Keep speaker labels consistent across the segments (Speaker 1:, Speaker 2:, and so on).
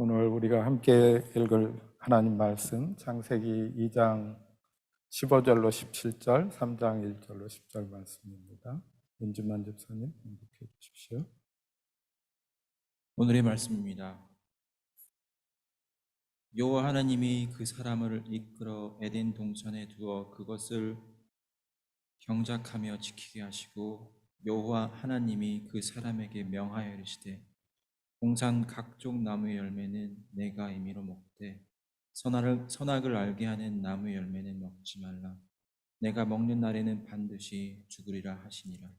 Speaker 1: 오늘 우리가 함께 읽을 하나님 말씀 창세기 2장 15절로 17절, 3장 1절로 10절 말씀입니다. 윤지만 집사님 공독해 주십시오.
Speaker 2: 오늘의 말씀입니다. 여호와 하나님이 그 사람을 이끌어 에덴 동산에 두어 그것을 경작하며 지키게 하시고, 여호와 하나님이 그 사람에게 명하여 이르시되, 동산 각종 나무의 열매는 내가 임의로 먹되 선악을 알게 하는 나무의 열매는 먹지 말라. 내가 먹는 날에는 반드시 죽으리라 하시니라.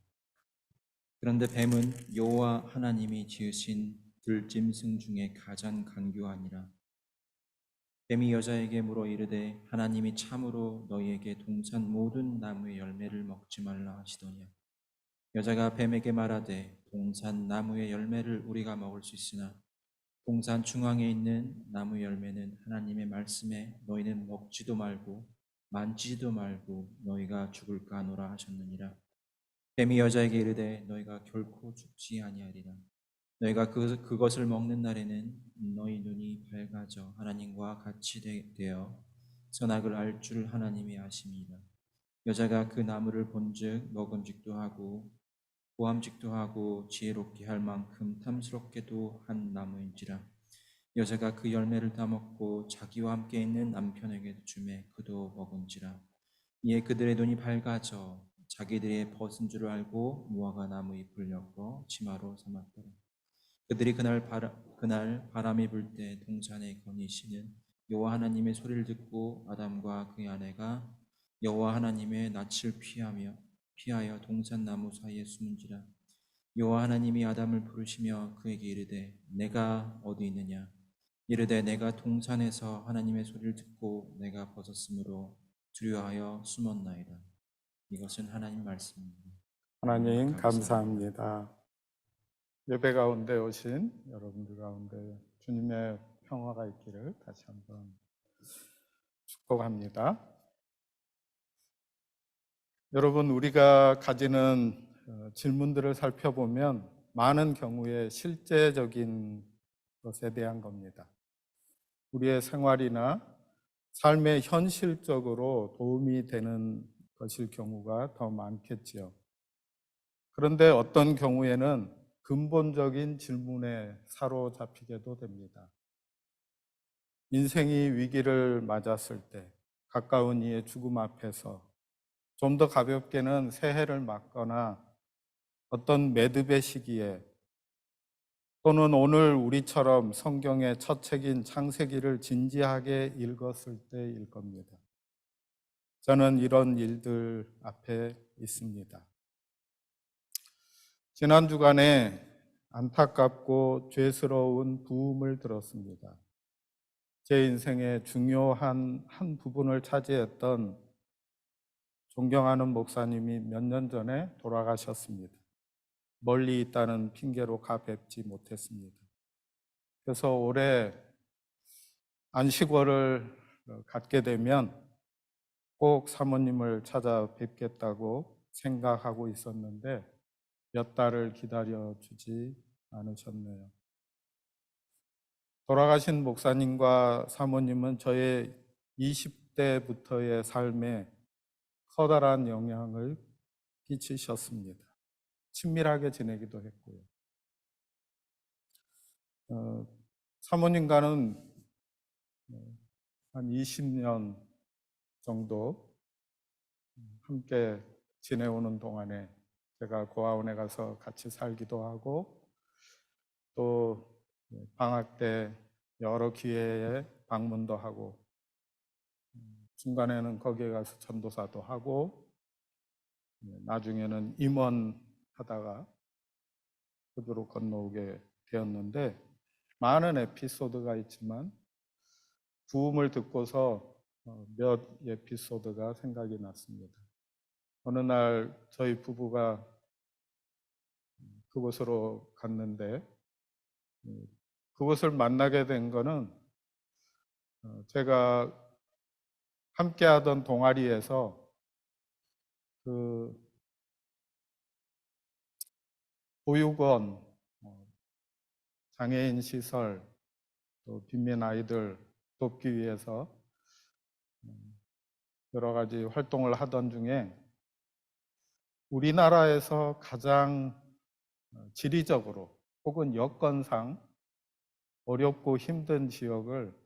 Speaker 2: 그런데 뱀은 여호와 하나님이 지으신 들짐승 중에 가장 간교하니라. 뱀이 여자에게 물어 이르되, 하나님이 참으로 너희에게 동산 모든 나무의 열매를 먹지 말라 하시더냐. 여자가 뱀에게 말하되, 동산 나무의 열매를 우리가 먹을 수 있으나 동산 중앙에 있는 나무 열매는 하나님의 말씀에 너희는 먹지도 말고 만지지도 말고 너희가 죽을까 하노라 하셨느니라. 뱀이 여자에게 이르되, 너희가 결코 죽지 아니하리라. 너희가 그것을 먹는 날에는 너희 눈이 밝아져 하나님과 같이 되어 선악을 알 줄 하나님이 아심이라. 여자가 그 나무를 본즉 먹음직도 하고 보암직도 하고 지혜롭게 할 만큼 탐스럽게도 한 나무인지라. 여자가 그 열매를 따먹고 자기와 함께 있는 남편에게 주매 그도 먹은지라. 이에 그들의 눈이 밝아져 자기들의 벗은 줄 알고 무화과 나무 잎을 엮어 치마로 삼았더라. 그들이 그날 바람이 불 때 동산에 거니시는 여호와 하나님의 소리를 듣고 아담과 그의 아내가 여호와 하나님의 낯을 피하여 동산 나무 사이에 숨은지라. 여호와 하나님이 아담을 부르시며 그에게 이르되, 내가 어디 있느냐. 이르되, 내가 동산에서 하나님의 소리를 듣고 내가 벗었으므로 두려워하여 숨었나이다. 이것은 하나님 말씀입니다.
Speaker 1: 하나님 감사합니다. 예배 가운데 오신 여러분들 가운데 주님의 평화가 있기를 다시 한번 축복합니다. 여러분, 우리가 가지는 질문들을 살펴보면 많은 경우에 실제적인 것에 대한 겁니다. 우리의 생활이나 삶에 현실적으로 도움이 되는 것일 경우가 더 많겠지요. 그런데 어떤 경우에는 근본적인 질문에 사로잡히게도 됩니다. 인생이 위기를 맞았을 때, 가까운 이의 죽음 앞에서 좀 더 가볍게는 새해를 맞거나 어떤 매듭의 시기에, 또는 오늘 우리처럼 성경의 첫 책인 창세기를 진지하게 읽었을 때일 겁니다. 저는 이런 일들 앞에 있습니다. 지난 주간에 안타깝고 죄스러운 부음을 들었습니다. 제 인생의 중요한 한 부분을 차지했던 존경하는 목사님이 몇 년 전에 돌아가셨습니다. 멀리 있다는 핑계로 가 뵙지 못했습니다. 그래서 올해 안식월을 갖게 되면 꼭 사모님을 찾아뵙겠다고 생각하고 있었는데 몇 달을 기다려주지 않으셨네요. 돌아가신 목사님과 사모님은 저의 20대부터의 삶에 커다란 영향을 끼치셨습니다. 친밀하게 지내기도 했고요. 사모님과는 한 20년 정도 함께 지내오는 동안에 제가 고아원에 가서 같이 살기도 하고, 또 방학 때 여러 기회에 방문도 하고, 중간에는 거기에 가서 전도사도 하고, 나중에는 임원하다가 흙으로 건너오게 되었는데, 많은 에피소드가 있지만 부음을 듣고서 몇 에피소드가 생각이 났습니다. 어느 날 저희 부부가 그곳으로 갔는데, 그곳을 만나게 된 거는 제가 함께 하던 동아리에서 그 보육원, 장애인 시설, 또 빈민 아이들 돕기 위해서 여러 가지 활동을 하던 중에 우리나라에서 가장 지리적으로 혹은 여건상 어렵고 힘든 지역을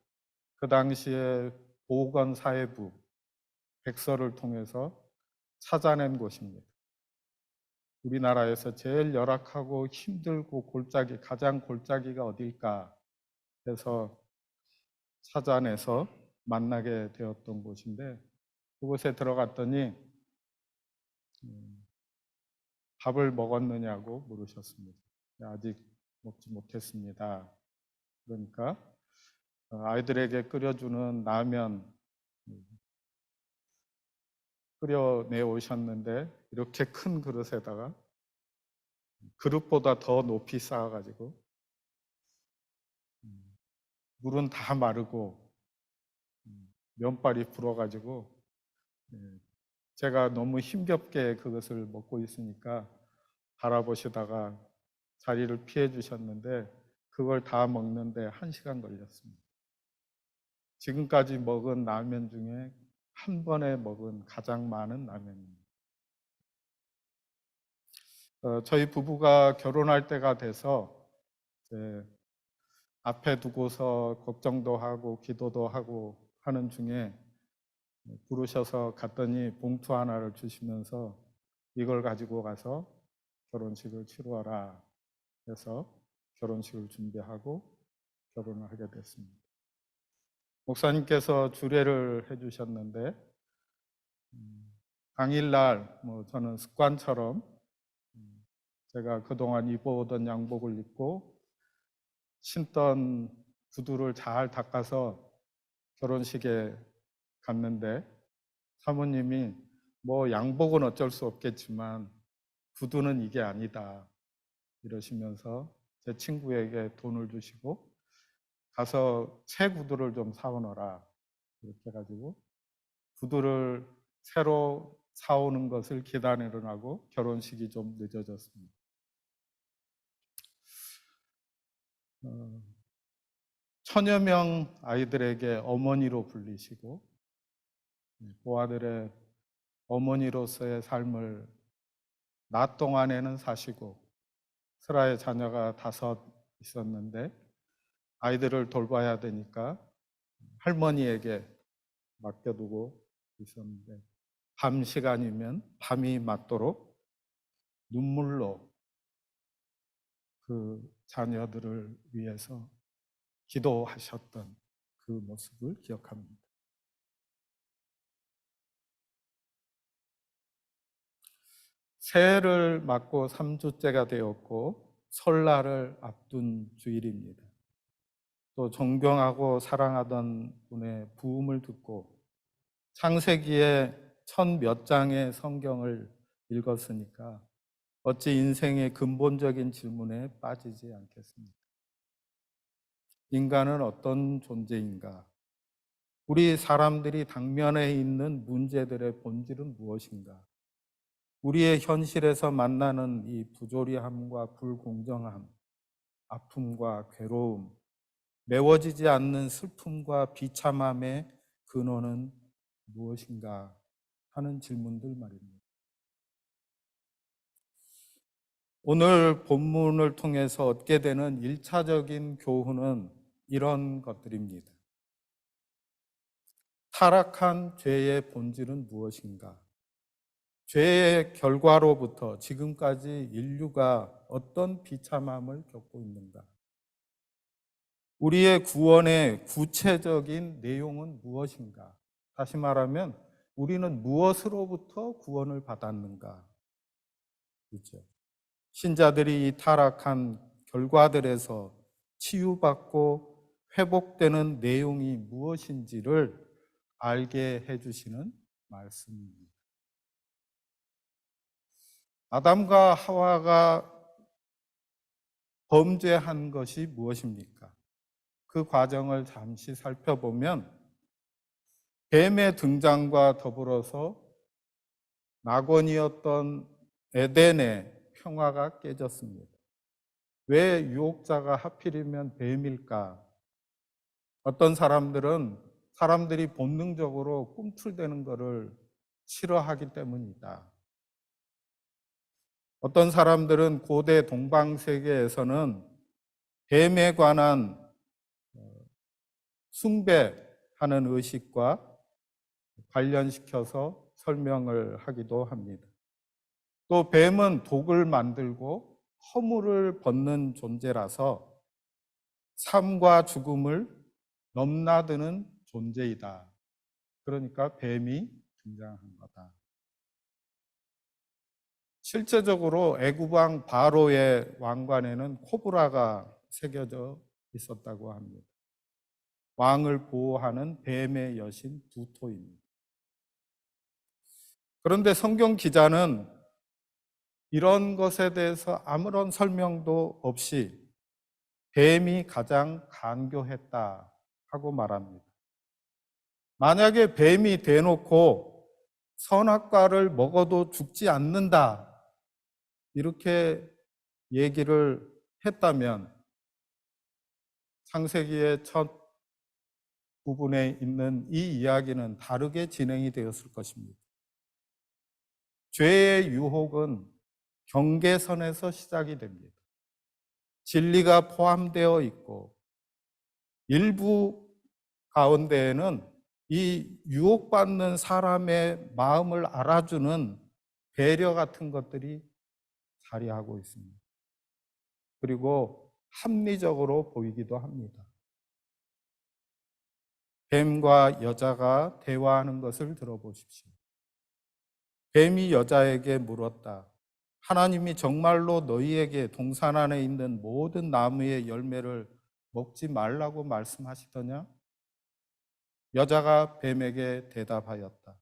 Speaker 1: 그 당시에 보건사회부 백서를 통해서 찾아낸 곳입니다. 우리나라에서 제일 열악하고 힘들고 가장 골짜기가 어딜까 해서 찾아내서 만나게 되었던 곳인데, 그곳에 들어갔더니 밥을 먹었느냐고 물으셨습니다. 아직 먹지 못했습니다. 그러니까 아이들에게 끓여주는 라면 끓여내 오셨는데 이렇게 큰 그릇에다가 그릇보다 더 높이 쌓아가지고 물은 다 마르고 면발이 불어가지고 제가 너무 힘겹게 그것을 먹고 있으니까 바라보시다가 자리를 피해 주셨는데 그걸 다 먹는데 1시간 걸렸습니다. 지금까지 먹은 라면 중에 한 번에 먹은 가장 많은 라면입니다. 저희 부부가 결혼할 때가 돼서 앞에 두고서 걱정도 하고 기도도 하고 하는 중에 부르셔서 갔더니 봉투 하나를 주시면서 이걸 가지고 가서 결혼식을 치루어라 해서 결혼식을 준비하고 결혼을 하게 됐습니다. 목사님께서 주례를 해주셨는데 당일날 저는 습관처럼 제가 그동안 입어오던 양복을 입고 신던 구두를 잘 닦아서 결혼식에 갔는데 사모님이 양복은 어쩔 수 없겠지만 구두는 이게 아니다 이러시면서 제 친구에게 돈을 주시고 가서 새 구두를 좀 사오너라 이렇게 해가지고 구두를 새로 사오는 것을 기다리느라고 결혼식이 좀 늦어졌습니다. 천여 명 아이들에게 어머니로 불리시고 그 아들의 어머니로서의 삶을 낮 동안에는 사시고 슬아의 자녀가 5 있었는데 아이들을 돌봐야 되니까 할머니에게 맡겨두고 있었는데 밤 시간이면 밤이 맞도록 눈물로 그 자녀들을 위해서 기도하셨던 그 모습을 기억합니다. 새해를 맞고 3주째가 되었고 설날을 앞둔 주일입니다. 또 존경하고 사랑하던 분의 부음을 듣고 창세기에 1000몇 장의 성경을 읽었으니까 어찌 인생의 근본적인 질문에 빠지지 않겠습니까? 인간은 어떤 존재인가? 우리 사람들이 당면에 있는 문제들의 본질은 무엇인가? 우리의 현실에서 만나는 이 부조리함과 불공정함, 아픔과 괴로움, 메워지지 않는 슬픔과 비참함의 근원은 무엇인가 하는 질문들 말입니다. 오늘 본문을 통해서 얻게 되는 1차적인 교훈은 이런 것들입니다. 타락한 죄의 본질은 무엇인가? 죄의 결과로부터 지금까지 인류가 어떤 비참함을 겪고 있는가? 우리의 구원의 구체적인 내용은 무엇인가? 다시 말하면 우리는 무엇으로부터 구원을 받았는가? 그렇죠? 신자들이 이 타락한 결과들에서 치유받고 회복되는 내용이 무엇인지를 알게 해주시는 말씀입니다. 아담과 하와가 범죄한 것이 무엇입니까? 그 과정을 잠시 살펴보면 뱀의 등장과 더불어서 낙원이었던 에덴의 평화가 깨졌습니다. 왜 유혹자가 하필이면 뱀일까? 어떤 사람들은 사람들이 본능적으로 꿈틀대는 것을 싫어하기 때문이다. 어떤 사람들은 고대 동방세계에서는 뱀에 관한 숭배하는 의식과 관련시켜서 설명을 하기도 합니다. 또 뱀은 독을 만들고 허물을 벗는 존재라서 삶과 죽음을 넘나드는 존재이다. 그러니까 뱀이 등장한 거다. 실제적으로 애굽왕 바로의 왕관에는 코브라가 새겨져 있었다고 합니다. 왕을 보호하는 뱀의 여신 두토입니다. 그런데 성경 기자는 이런 것에 대해서 아무런 설명도 없이 뱀이 가장 간교했다 하고 말합니다. 만약에 뱀이 대놓고 선악과를 먹어도 죽지 않는다 이렇게 얘기를 했다면 창세기의 첫 부분에 있는 이 이야기는 다르게 진행이 되었을 것입니다. 죄의 유혹은 경계선에서 시작이 됩니다. 진리가 포함되어 있고 일부 가운데에는 이 유혹받는 사람의 마음을 알아주는 배려 같은 것들이 자리하고 있습니다. 그리고 합리적으로 보이기도 합니다. 뱀과 여자가 대화하는 것을 들어보십시오. 뱀이 여자에게 물었다. 하나님이 정말로 너희에게 동산 안에 있는 모든 나무의 열매를 먹지 말라고 말씀하시더냐? 여자가 뱀에게 대답하였다.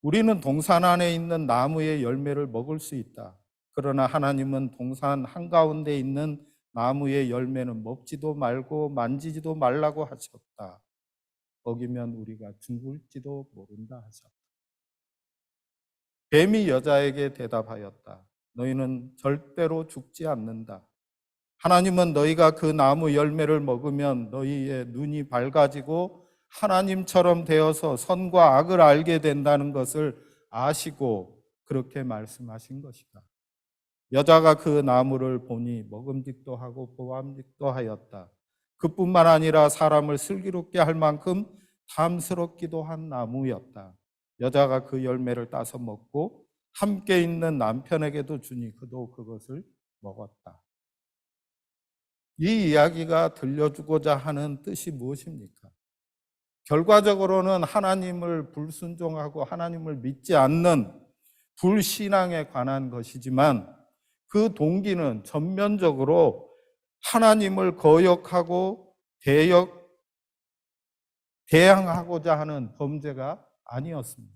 Speaker 1: 우리는 동산 안에 있는 나무의 열매를 먹을 수 있다. 그러나 하나님은 동산 한가운데 있는 나무의 열매는 먹지도 말고 만지지도 말라고 하셨다. 먹이면 우리가 죽을지도 모른다 하셨다. 뱀이 여자에게 대답하였다. 너희는 절대로 죽지 않는다. 하나님은 너희가 그 나무 열매를 먹으면 너희의 눈이 밝아지고 하나님처럼 되어서 선과 악을 알게 된다는 것을 아시고 그렇게 말씀하신 것이다. 여자가 그 나무를 보니 먹음직도 하고 보암직도 하였다. 그뿐만 아니라 사람을 슬기롭게 할 만큼 탐스럽기도 한 나무였다. 여자가 그 열매를 따서 먹고 함께 있는 남편에게도 주니 그도 그것을 먹었다. 이 이야기가 들려주고자 하는 뜻이 무엇입니까? 결과적으로는 하나님을 불순종하고 하나님을 믿지 않는 불신앙에 관한 것이지만 그 동기는 전면적으로 하나님을 거역하고 대항하고자 하는 범죄가 아니었습니다.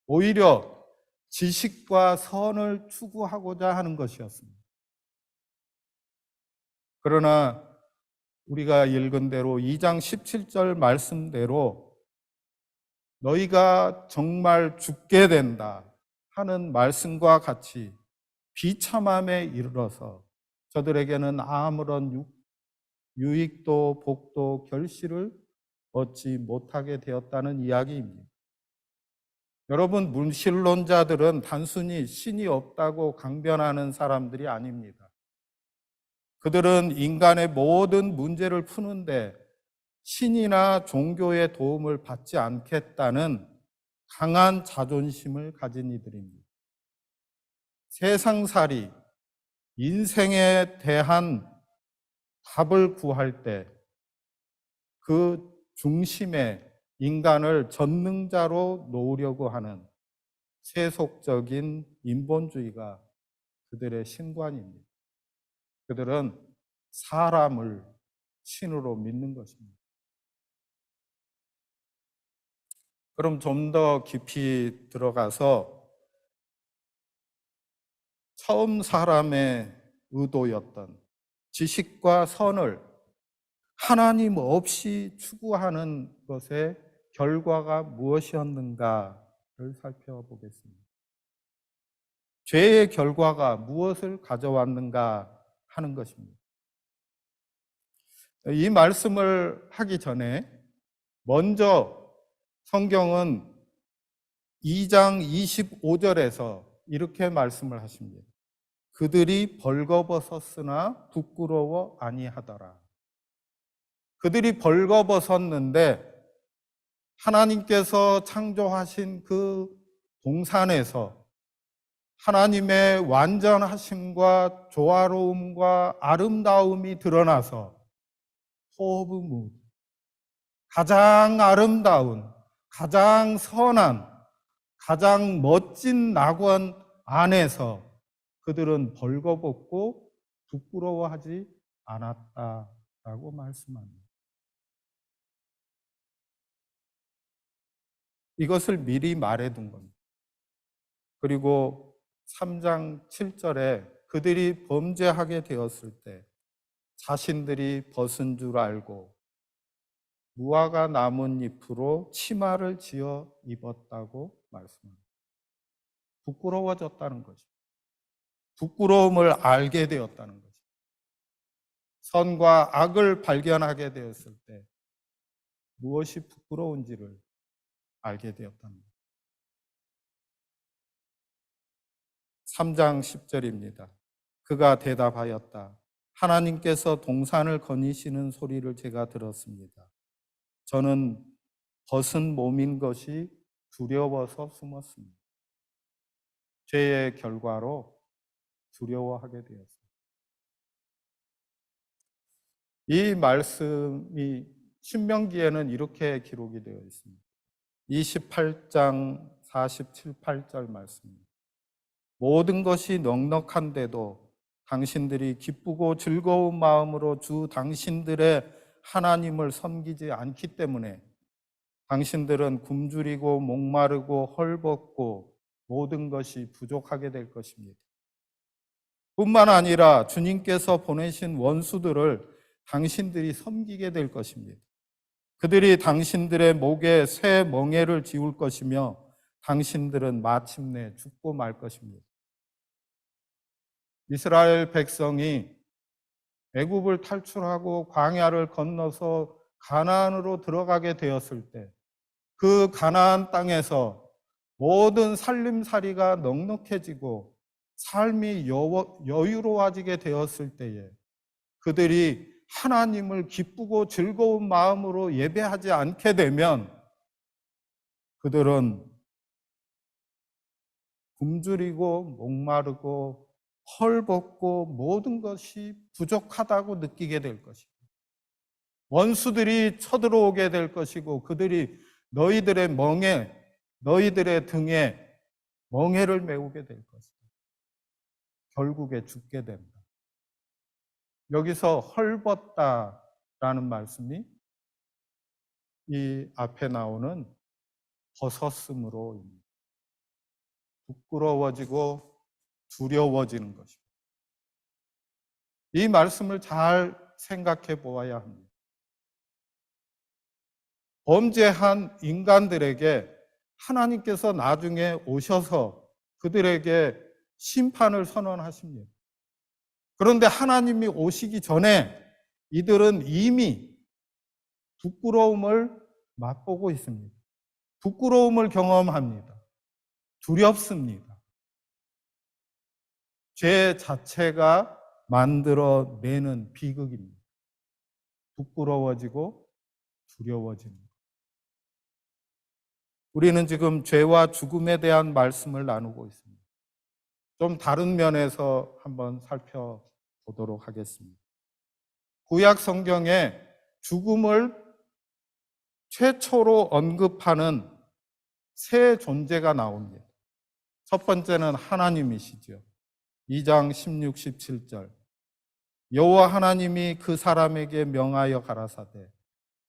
Speaker 1: 오히려 지식과 선을 추구하고자 하는 것이었습니다. 그러나 우리가 읽은 대로 2장 17절 말씀대로 너희가 정말 죽게 된다 하는 말씀과 같이 비참함에 이르러서 저들에게는 아무런 유익도 복도 결실을 얻지 못하게 되었다는 이야기입니다. 여러분, 무신론자들은 단순히 신이 없다고 강변하는 사람들이 아닙니다. 그들은 인간의 모든 문제를 푸는데 신이나 종교의 도움을 받지 않겠다는 강한 자존심을 가진 이들입니다. 세상살이, 인생에 대한 답을 구할 때 그 중심에 인간을 전능자로 놓으려고 하는 세속적인 인본주의가 그들의 신관입니다. 그들은 사람을 신으로 믿는 것입니다. 그럼 좀 더 깊이 들어가서 처음 사람의 의도였던 지식과 선을 하나님 없이 추구하는 것의 결과가 무엇이었는가를 살펴보겠습니다. 죄의 결과가 무엇을 가져왔는가 하는 것입니다. 이 말씀을 하기 전에 먼저 성경은 2장 25절에서 이렇게 말씀을 하십니다. 그들이 벌거벗었으나 부끄러워 아니하더라. 그들이 벌거벗었는데 하나님께서 창조하신 그 동산에서 하나님의 완전하심과 조화로움과 아름다움이 드러나서 호흡무 가장 아름다운, 가장 선한, 가장 멋진 낙원 안에서 그들은 벌거벗고 부끄러워하지 않았다라고 말씀합니다. 이것을 미리 말해둔 겁니다. 그리고 3장 7절에 그들이 범죄하게 되었을 때 자신들이 벗은 줄 알고 무화과 나뭇잎으로 치마를 지어 입었다고 말씀합니다. 부끄러워졌다는 것입니다. 부끄러움을 알게 되었다는 것입니다. 선과 악을 발견하게 되었을 때 무엇이 부끄러운지를 알게 되었다는 것입니다. 3장 10절입니다. 그가 대답하였다. 하나님께서 동산을 거니시는 소리를 제가 들었습니다. 저는 벗은 몸인 것이 두려워서 숨었습니다. 죄의 결과로 두려워하게 되었습니다. 이 말씀이 신명기에는 이렇게 기록이 되어 있습니다. 28장 47, 8절 말씀입니다. 모든 것이 넉넉한데도 당신들이 기쁘고 즐거운 마음으로 주 당신들의 하나님을 섬기지 않기 때문에 당신들은 굶주리고 목마르고 헐벗고 모든 것이 부족하게 될 것입니다. 뿐만 아니라 주님께서 보내신 원수들을 당신들이 섬기게 될 것입니다. 그들이 당신들의 목에 새 멍에를 지울 것이며 당신들은 마침내 죽고 말 것입니다. 이스라엘 백성이 애굽을 탈출하고 광야를 건너서 가나안으로 들어가게 되었을 때 그 가나안 땅에서 모든 살림살이가 넉넉해지고 삶이 여유로워지게 되었을 때에 그들이 하나님을 기쁘고 즐거운 마음으로 예배하지 않게 되면 그들은 굶주리고 목마르고 헐벗고 모든 것이 부족하다고 느끼게 될 것이고 원수들이 쳐들어오게 될 것이고 그들이 너희들의 멍에 너희들의 등에 멍에를 메우게 될 것이다. 결국에 죽게 된다. 여기서 헐벗다라는 말씀이 이 앞에 나오는 벗었음으로입니다. 부끄러워지고 두려워지는 것입니다. 이 말씀을 잘 생각해 보아야 합니다. 범죄한 인간들에게 하나님께서 나중에 오셔서 그들에게 심판을 선언하십니다. 그런데 하나님이 오시기 전에 이들은 이미 부끄러움을 맛보고 있습니다. 부끄러움을 경험합니다. 두렵습니다. 죄 자체가 만들어내는 비극입니다. 부끄러워지고 두려워지는 것. 우리는 지금 죄와 죽음에 대한 말씀을 나누고 있습니다. 좀 다른 면에서 한번 살펴보도록 하겠습니다. 구약 성경에 죽음을 최초로 언급하는 세 존재가 나옵니다. 첫 번째는 하나님이시죠. 2장 16, 17절. 여호와 하나님이 그 사람에게 명하여 가라사대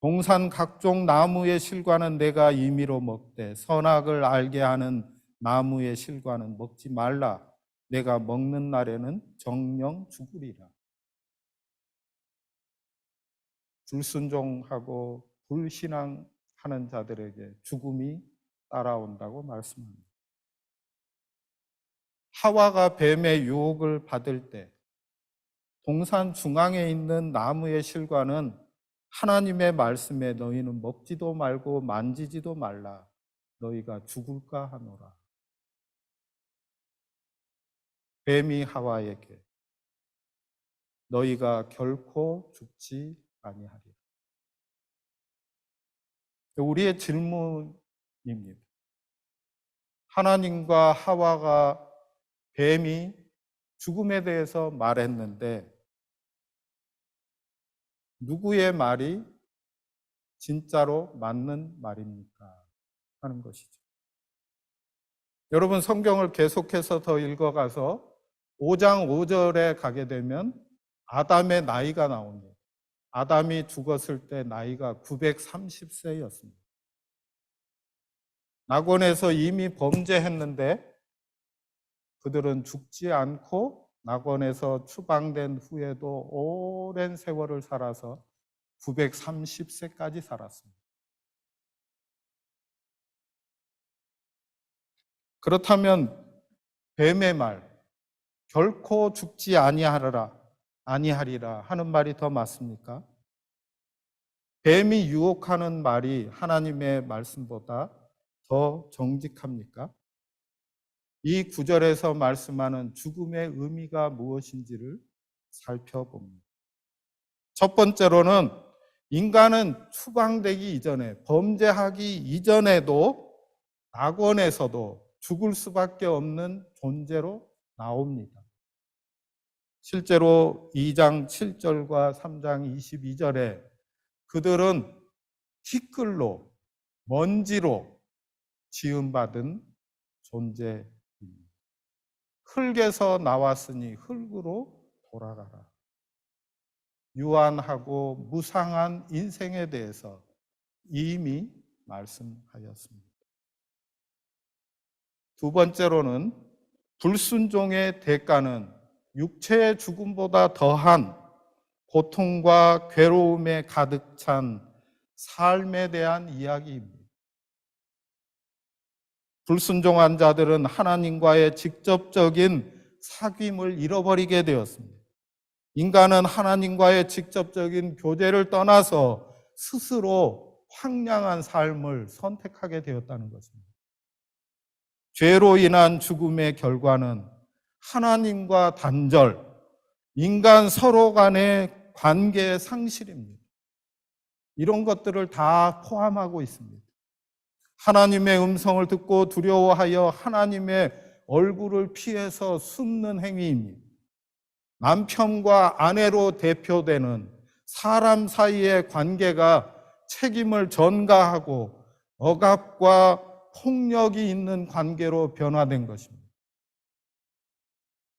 Speaker 1: 동산 각종 나무의 실과는 내가 임의로 먹되 선악을 알게 하는 나무의 실과는 먹지 말라. 내가 먹는 날에는 정령 죽으리라. 불순종하고 불신앙하는 자들에게 죽음이 따라온다고 말씀합니다. 하와가 뱀의 유혹을 받을 때 동산 중앙에 있는 나무의 실과는 하나님의 말씀에 너희는 먹지도 말고 만지지도 말라. 너희가 죽을까 하노라. 뱀이 하와에게 너희가 결코 죽지 아니하리라. 우리의 질문입니다. 하나님과 하와가 뱀이 죽음에 대해서 말했는데 누구의 말이 진짜로 맞는 말입니까? 하는 것이죠. 여러분 성경을 계속해서 더 읽어가서 5장 5절에 가게 되면 아담의 나이가 나옵니다. 아담이 죽었을 때 나이가 930세였습니다. 낙원에서 이미 범죄했는데 그들은 죽지 않고 낙원에서 추방된 후에도 오랜 세월을 살아서 930세까지 살았습니다. 그렇다면 뱀의 말, 결코 죽지 아니하리라 하는 말이 더 맞습니까? 뱀이 유혹하는 말이 하나님의 말씀보다 더 정직합니까? 이 구절에서 말씀하는 죽음의 의미가 무엇인지를 살펴봅니다. 첫 번째로는 인간은 추방되기 이전에, 범죄하기 이전에도 낙원에서도 죽을 수밖에 없는 존재로 나옵니다. 실제로 2장 7절과 3장 22절에 그들은 티끌로, 먼지로 지음받은 존재입니다. 흙에서 나왔으니 흙으로 돌아가라. 유한하고 무상한 인생에 대해서 이미 말씀하였습니다. 두 번째로는 불순종의 대가는 육체의 죽음보다 더한 고통과 괴로움에 가득 찬 삶에 대한 이야기입니다. 불순종한 자들은 하나님과의 직접적인 사귐을 잃어버리게 되었습니다. 인간은 하나님과의 직접적인 교제를 떠나서 스스로 황량한 삶을 선택하게 되었다는 것입니다. 죄로 인한 죽음의 결과는 하나님과 단절, 인간 서로 간의 관계의 상실입니다. 이런 것들을 다 포함하고 있습니다. 하나님의 음성을 듣고 두려워하여 하나님의 얼굴을 피해서 숨는 행위입니다. 남편과 아내로 대표되는 사람 사이의 관계가 책임을 전가하고 억압과 폭력이 있는 관계로 변화된 것입니다.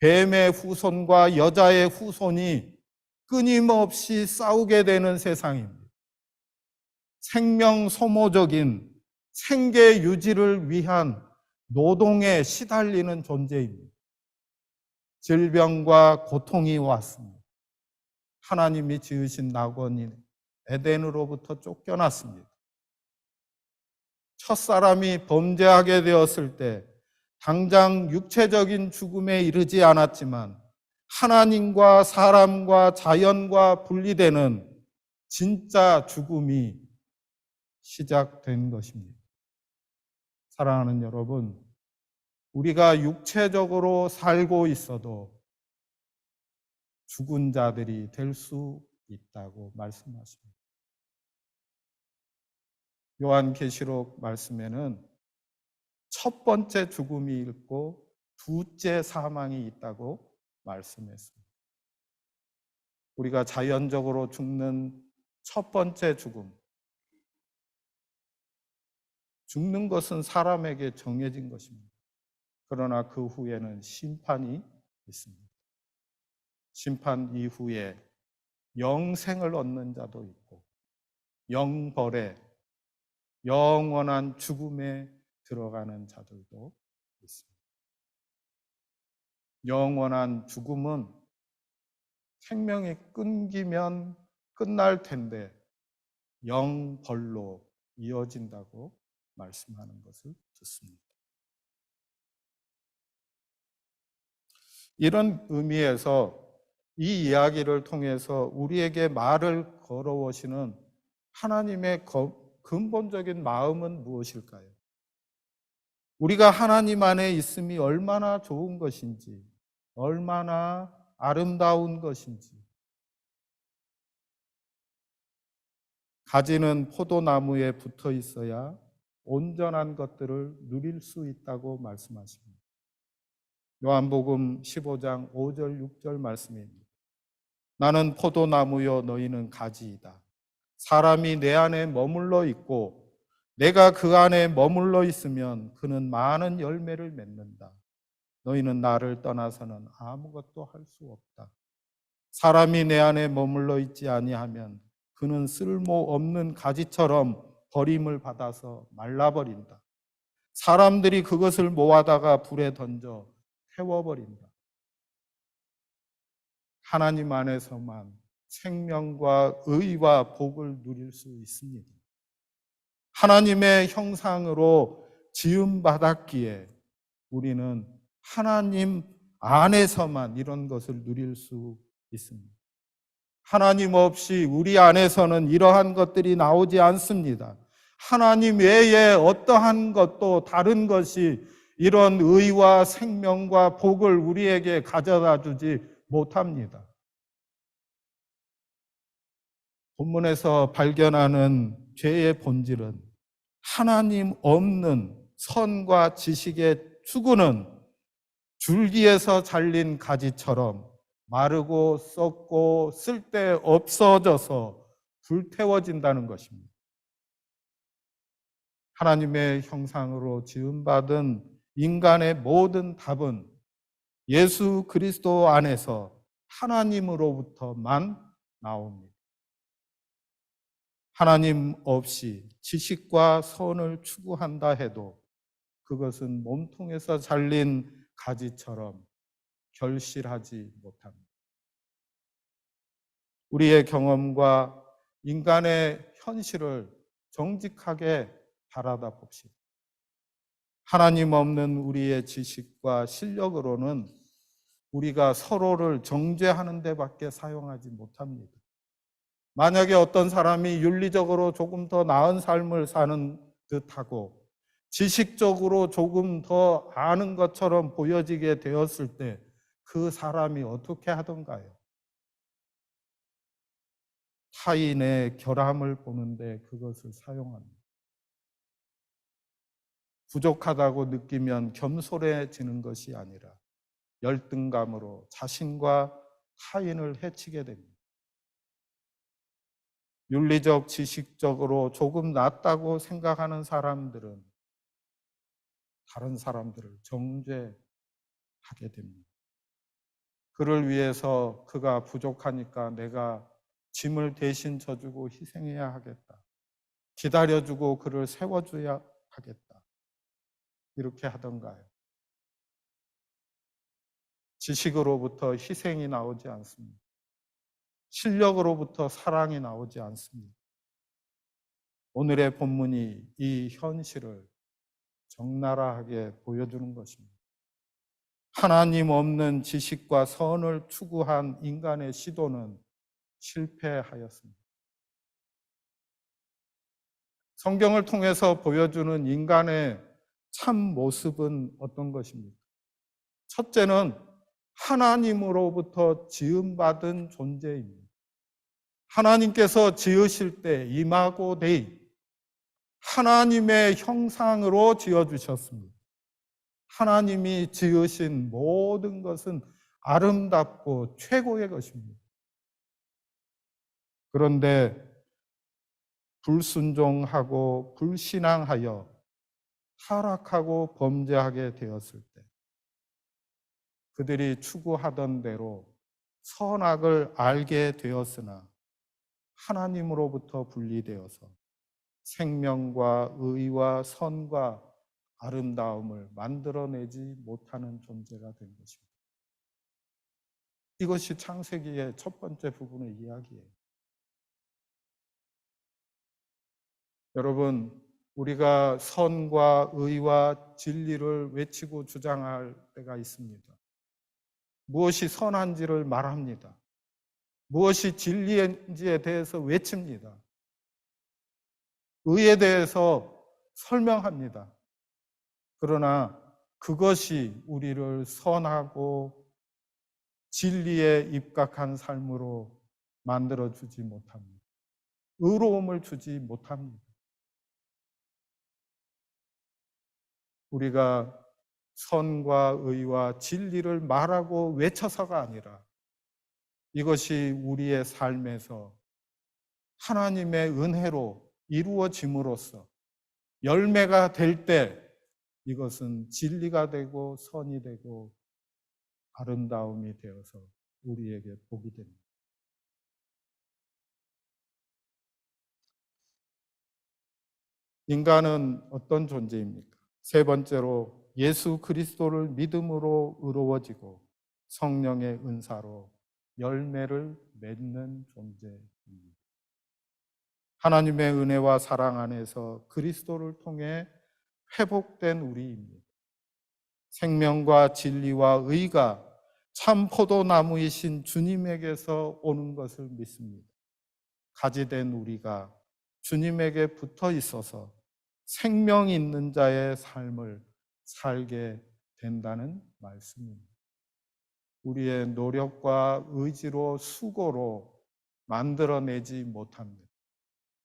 Speaker 1: 뱀의 후손과 여자의 후손이 끊임없이 싸우게 되는 세상입니다. 생명 소모적인 생계 유지를 위한 노동에 시달리는 존재입니다. 질병과 고통이 왔습니다. 하나님이 지으신 낙원인 에덴으로부터 쫓겨났습니다. 첫사람이 범죄하게 되었을 때 당장 육체적인 죽음에 이르지 않았지만 하나님과 사람과 자연과 분리되는 진짜 죽음이 시작된 것입니다. 사랑하는 여러분, 우리가 육체적으로 살고 있어도 죽은 자들이 될 수 있다고 말씀하십니다. 요한계시록 말씀에는 첫 번째 죽음이 있고 두째 사망이 있다고 말씀했습니다. 우리가 자연적으로 죽는 첫 번째 죽는 것은 사람에게 정해진 것입니다. 그러나 그 후에는 심판이 있습니다. 심판 이후에 영생을 얻는 자도 있고 영벌에 영원한 죽음에 들어가는 자들도 있습니다. 영원한 죽음은 생명이 끊기면 끝날 텐데 영벌로 이어진다고 말씀하는 것을 듣습니다. 이런 의미에서 이 이야기를 통해서 우리에게 말을 걸어오시는 하나님의 근본적인 마음은 무엇일까요? 우리가 하나님 안에 있음이 얼마나 좋은 것인지, 얼마나 아름다운 것인지. 가지는 포도나무에 붙어 있어야 온전한 것들을 누릴 수 있다고 말씀하십니다. 요한복음 15장 5절 6절 말씀입니다. 나는 포도나무요 너희는 가지이다. 사람이 내 안에 머물러 있고 내가 그 안에 머물러 있으면 그는 많은 열매를 맺는다. 너희는 나를 떠나서는 아무것도 할 수 없다. 사람이 내 안에 머물러 있지 아니하면 그는 쓸모없는 가지처럼 버림을 받아서 말라버린다. 사람들이 그것을 모아다가 불에 던져 태워버린다. 하나님 안에서만 생명과 의와 복을 누릴 수 있습니다. 하나님의 형상으로 지음받았기에 우리는 하나님 안에서만 이런 것을 누릴 수 있습니다. 하나님 없이 우리 안에서는 이러한 것들이 나오지 않습니다. 하나님 외에 어떠한 것도 다른 것이 이런 의와 생명과 복을 우리에게 가져다 주지 못합니다. 본문에서 발견하는 죄의 본질은 하나님 없는 선과 지식의 추구는 줄기에서 잘린 가지처럼 마르고 썩고 쓸데없어져서 불태워진다는 것입니다. 하나님의 형상으로 지음받은 인간의 모든 답은 예수 그리스도 안에서 하나님으로부터만 나옵니다. 하나님 없이 지식과 선을 추구한다 해도 그것은 몸통에서 잘린 가지처럼 결실하지 못합니다. 우리의 경험과 인간의 현실을 정직하게 바라다 봅시다. 하나님 없는 우리의 지식과 실력으로는 우리가 서로를 정죄하는 데밖에 사용하지 못합니다. 만약에 어떤 사람이 윤리적으로 조금 더 나은 삶을 사는 듯하고 지식적으로 조금 더 아는 것처럼 보여지게 되었을 때 그 사람이 어떻게 하던가요? 타인의 결함을 보는데 그것을 사용합니다. 부족하다고 느끼면 겸손해지는 것이 아니라 열등감으로 자신과 타인을 해치게 됩니다. 윤리적, 지식적으로 조금 낫다고 생각하는 사람들은 다른 사람들을 정죄하게 됩니다. 그를 위해서 그가 부족하니까 내가 짐을 대신 져주고 희생해야 하겠다. 기다려주고 그를 세워줘야 하겠다. 이렇게 하던가요? 지식으로부터 희생이 나오지 않습니다. 실력으로부터 사랑이 나오지 않습니다. 오늘의 본문이 이 현실을 적나라하게 보여주는 것입니다. 하나님 없는 지식과 선을 추구한 인간의 시도는 실패하였습니다. 성경을 통해서 보여주는 인간의 참 모습은 어떤 것입니까? 첫째는 하나님으로부터 지음받은 존재입니다. 하나님께서 지으실 때 이마고 데이 하나님의 형상으로 지어주셨습니다. 하나님이 지으신 모든 것은 아름답고 최고의 것입니다. 그런데 불순종하고 불신앙하여 타락하고 범죄하게 되었을 때 그들이 추구하던 대로 선악을 알게 되었으나 하나님으로부터 분리되어서 생명과 의와 선과 아름다움을 만들어내지 못하는 존재가 된 것입니다. 이것이 창세기의 첫 번째 부분의 이야기예요. 여러분, 우리가 선과 의와 진리를 외치고 주장할 때가 있습니다. 무엇이 선한지를 말합니다. 무엇이 진리인지에 대해서 외칩니다. 의에 대해서 설명합니다. 그러나 그것이 우리를 선하고 진리에 입각한 삶으로 만들어주지 못합니다. 의로움을 주지 못합니다. 우리가 선과 의와 진리를 말하고 외쳐서가 아니라 이것이 우리의 삶에서 하나님의 은혜로 이루어짐으로써 열매가 될 때 이것은 진리가 되고 선이 되고 아름다움이 되어서 우리에게 복이 됩니다. 인간은 어떤 존재입니까? 세 번째로 예수 그리스도를 믿음으로 의로워지고 성령의 은사로 열매를 맺는 존재입니다. 하나님의 은혜와 사랑 안에서 그리스도를 통해 회복된 우리입니다. 생명과 진리와 의가 참 포도나무이신 주님에게서 오는 것을 믿습니다. 가지된 우리가 주님에게 붙어 있어서 생명 있는 자의 삶을 살게 된다는 말씀입니다. 우리의 노력과 의지로 수고로 만들어내지 못합니다.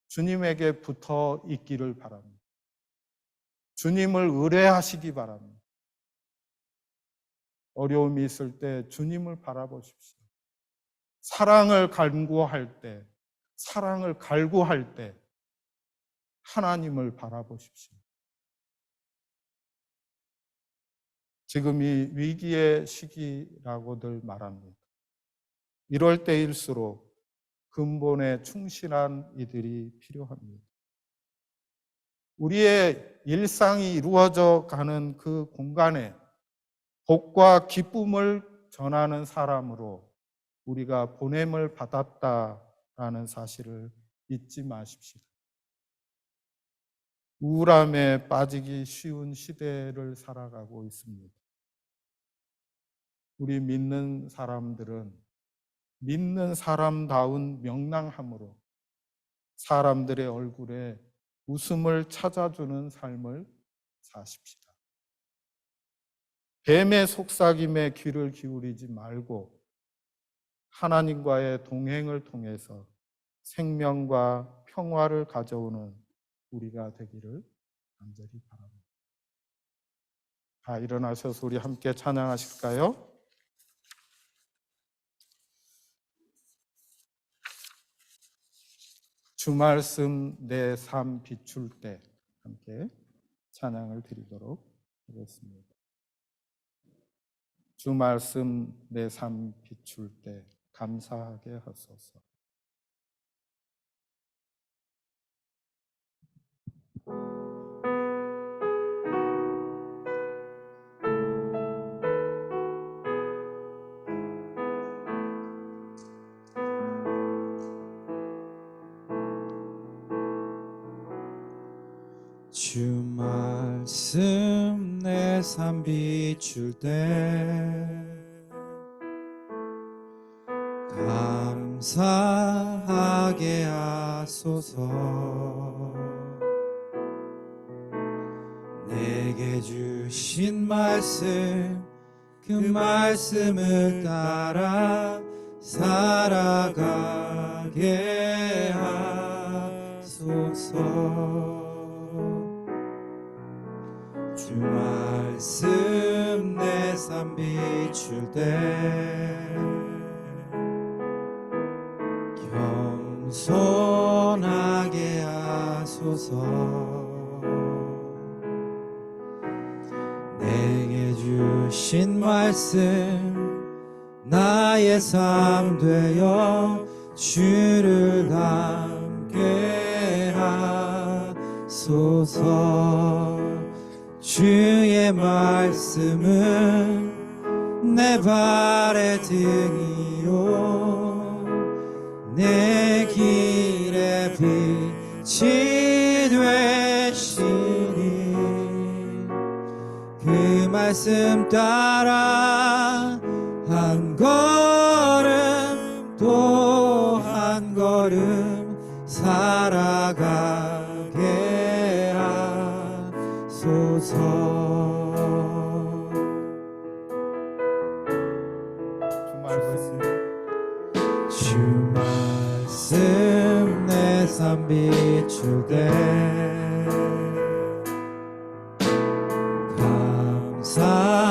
Speaker 1: 주님에게 붙어 있기를 바랍니다. 주님을 의뢰하시기 바랍니다. 어려움이 있을 때 주님을 바라보십시오. 사랑을 갈구할 때, 사랑을 갈구할 때 하나님을 바라보십시오. 지금이 위기의 시기라고들 말합니다. 이럴 때일수록 근본에 충실한 이들이 필요합니다. 우리의 일상이 이루어져 가는 그 공간에 복과 기쁨을 전하는 사람으로 우리가 보냄을 받았다라는 사실을 잊지 마십시오. 우울함에 빠지기 쉬운 시대를 살아가고 있습니다. 우리 믿는 사람들은 믿는 사람다운 명랑함으로 사람들의 얼굴에 웃음을 찾아주는 삶을 사십시다. 뱀의 속삭임에 귀를 기울이지 말고 하나님과의 동행을 통해서 생명과 평화를 가져오는 우리가 되기를 간절히 바랍니다. 다 일어나셔서 우리 함께 찬양하실까요? 주 말씀 내 삶 비출 때 함께 찬양을 드리도록 하겠습니다. 주 말씀 내 삶 비출 때 감사하게 하소서.
Speaker 2: 주 말씀 내 삶 비출 때 감사하게 하소서. 내게 주신 말씀 그 말씀을 따라 살아가게 하소서. 주 말씀 내 삶 비출 때 겸손하게 하소서. 내게 주신 말씀 나의 삶 되어 주를 닮게 하소서. 주의 말씀은 내 발의 등이요 내 길의 빛이 되시니 그 말씀 따라 한 걸음 또 한 걸음 살아가게
Speaker 3: 주 말씀 내 삶 비출 때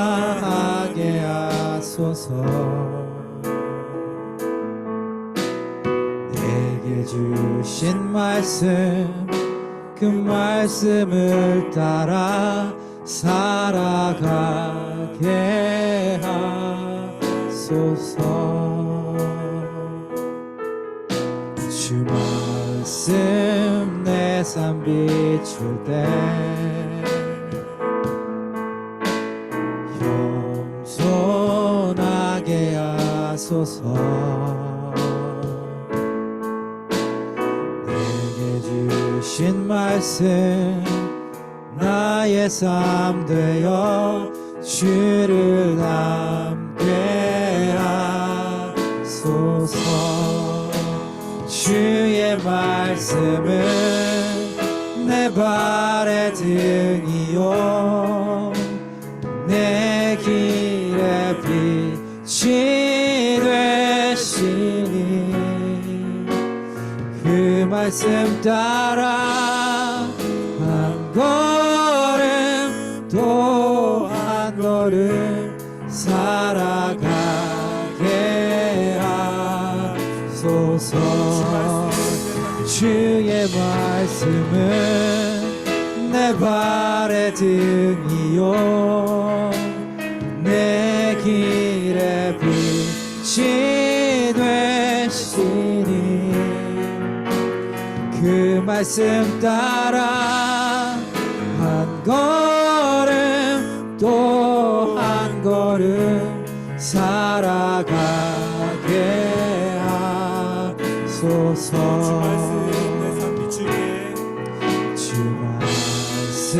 Speaker 3: 감사하게 하소서. 내게 주신 말씀 그 말씀을 따라 살아가게 하소서. 주 말씀 내 삶 비출 때 겸손하게 하소서. 내게 주신 말씀 나의 삶 되어 주를 닮게 하소서. 주의 말씀은 내 발의 등이요 내 길의 빛이 되시니 그 말씀 따라 한 걸음 또 한 걸음 살아가게 하소서. 주의 말씀은 내 발의 등이요 내 길의 빛이 되시니 그 말씀 따라 한 걸음 또 한 걸음 살아가게 하소서. 주 말씀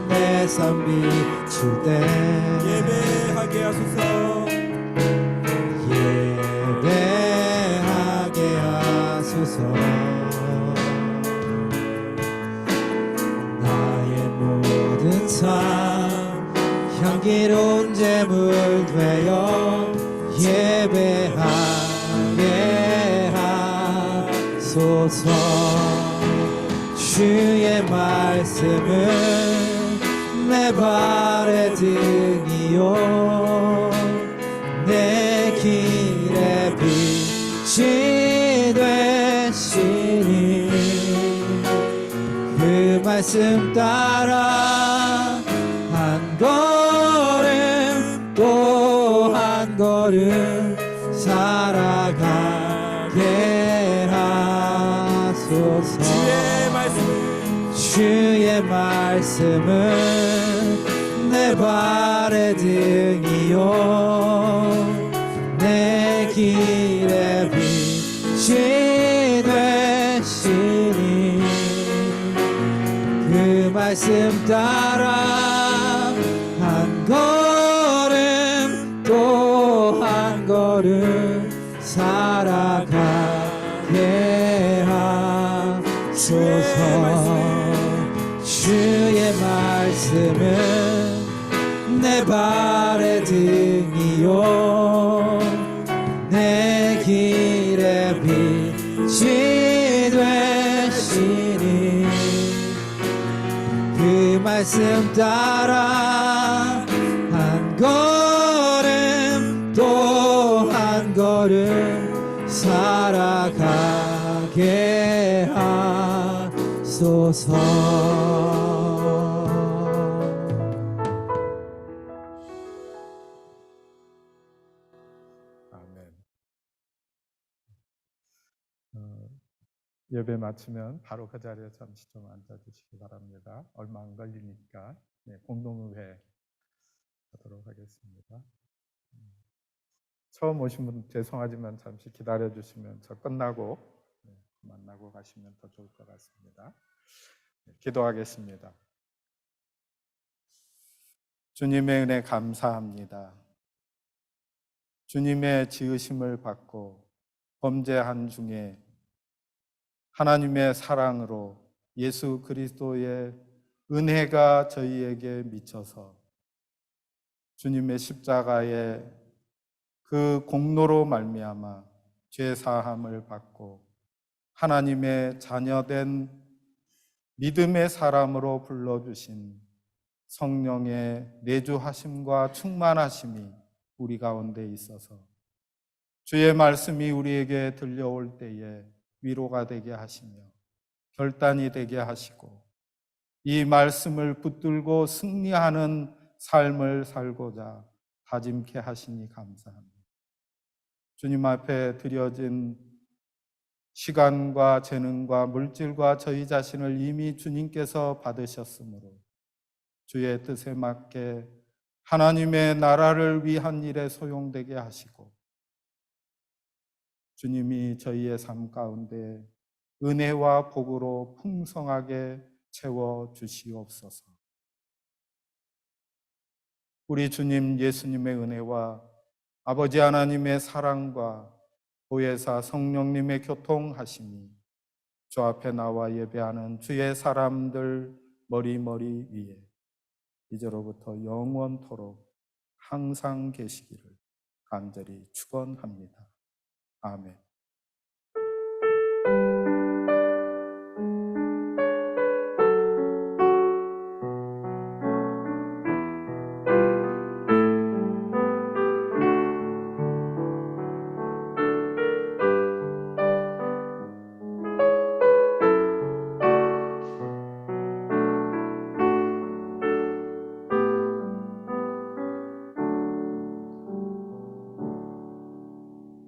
Speaker 3: 내 삶 비출 때
Speaker 4: 예배하게 하소서.
Speaker 3: 예배하게 하소서. 나의 모든 삶 향기로운 제물 되어 예배하게 하소서. 주의 말씀은 내 발의 등이요 내 길의 빛이 되시니 그 말씀 따라 한 걸음 또 한 걸음 살아가게 하소서. 주의 말씀은 내 발의 등이요 내 길의 빛이 되시니 그 말씀 따라 한 걸음 또 한 걸음 살아가게 하소서. 주의 말씀은 내 발의 등이요 내 길의 빛이 되시니 그 말씀 따라 한 걸음 또 한 걸음 살아가게 하소서.
Speaker 1: 예배 마치면 바로 그 자리에 잠시 좀 앉아주시기 바랍니다. 얼마 안 걸리니까 공동의회 하도록 하겠습니다. 처음 오신 분 죄송하지만 잠시 기다려주시면 저 끝나고 만나고 가시면 더 좋을 것 같습니다. 기도하겠습니다. 주님의 은혜 감사합니다. 주님의 지으심을 받고 범죄한 중에 하나님의 사랑으로 예수 그리스도의 은혜가 저희에게 미쳐서 주님의 십자가의 그 공로로 말미암아 죄 사함을 받고 하나님의 자녀된 믿음의 사람으로 불러주신 성령의 내주하심과 충만하심이 우리 가운데 있어서 주의 말씀이 우리에게 들려올 때에 위로가 되게 하시며 결단이 되게 하시고 이 말씀을 붙들고 승리하는 삶을 살고자 다짐케 하시니 감사합니다. 주님 앞에 드려진 시간과 재능과 물질과 저희 자신을 이미 주님께서 받으셨으므로 주의 뜻에 맞게 하나님의 나라를 위한 일에 소용되게 하시고 주님이 저희의 삶 가운데 은혜와 복으로 풍성하게 채워 주시옵소서. 우리 주님 예수님의 은혜와 아버지 하나님의 사랑과 보혜사 성령님의 교통하심이 주 앞에 나와 예배하는 주의 사람들 머리머리 위에 이제로부터 영원토록 항상 계시기를 간절히 축원합니다. 아멘.